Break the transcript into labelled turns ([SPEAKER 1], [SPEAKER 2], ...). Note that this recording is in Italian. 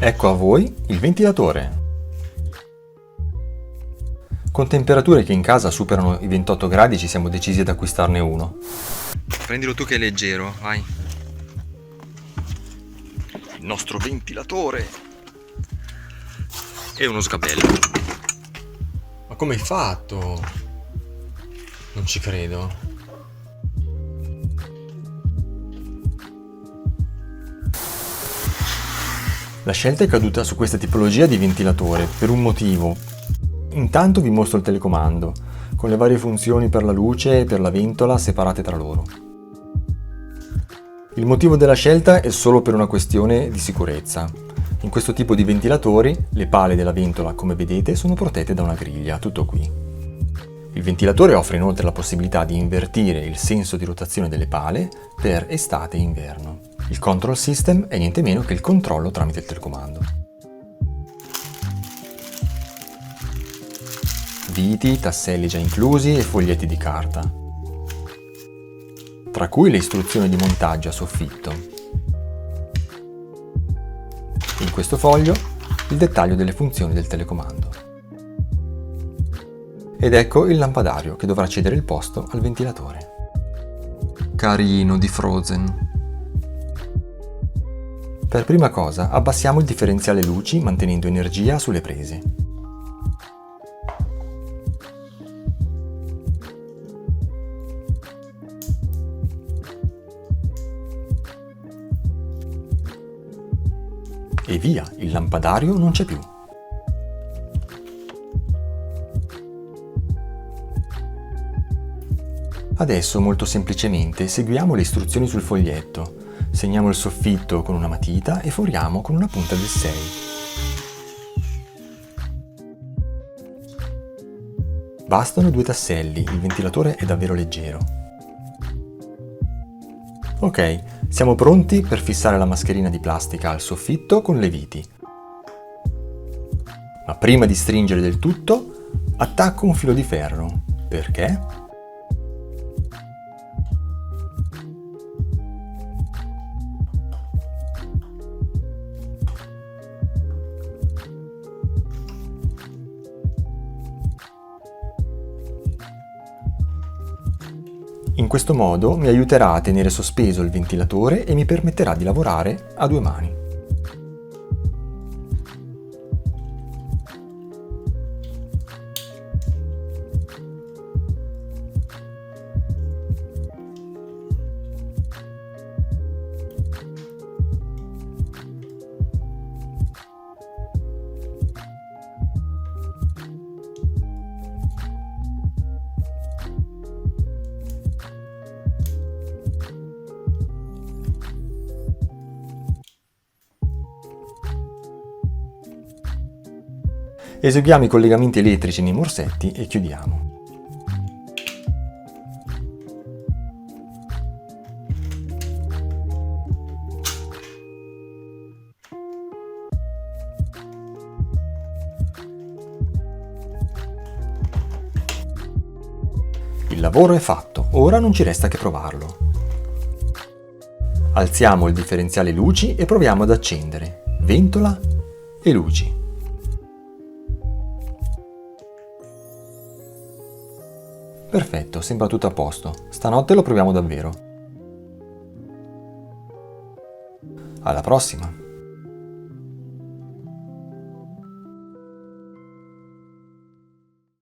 [SPEAKER 1] Ecco a voi il ventilatore. Con temperature che in casa superano i 28 gradi ci siamo decisi ad acquistarne uno. Prendilo tu che è leggero, vai. Il nostro ventilatore. E uno sgabello. Ma come hai fatto? Non ci credo. La scelta è caduta su questa tipologia di ventilatore per un motivo. Intanto vi mostro il telecomando, con le varie funzioni per la luce e per la ventola separate tra loro. Il motivo della scelta è solo per una questione di sicurezza. In questo tipo di ventilatori, le pale della ventola, come vedete, sono protette da una griglia, tutto qui. Il ventilatore offre inoltre la possibilità di invertire il senso di rotazione delle pale per estate e inverno. Il control system è niente meno che il controllo tramite il telecomando. Viti, tasselli già inclusi e foglietti di carta, tra cui le istruzioni di montaggio a soffitto. In questo foglio il dettaglio delle funzioni del telecomando. Ed ecco il lampadario che dovrà cedere il posto al ventilatore. Carino di Frozen. Per prima cosa abbassiamo il differenziale luci mantenendo energia sulle prese. E via, il lampadario non c'è più. Adesso molto semplicemente seguiamo le istruzioni sul foglietto. Segniamo il soffitto con una matita e foriamo con una punta del 6. Bastano 2 tasselli, il ventilatore è davvero leggero. Ok, siamo pronti per fissare la mascherina di plastica al soffitto con le viti. Ma prima di stringere del tutto, attacco un filo di ferro. Perché? In questo modo mi aiuterà a tenere sospeso il ventilatore e mi permetterà di lavorare a 2 mani. Eseguiamo i collegamenti elettrici nei morsetti e chiudiamo. Il lavoro è fatto, ora non ci resta che provarlo. Alziamo il differenziale luci e proviamo ad accendere ventola e luci. Perfetto, sembra tutto a posto. Stanotte lo proviamo davvero. Alla prossima!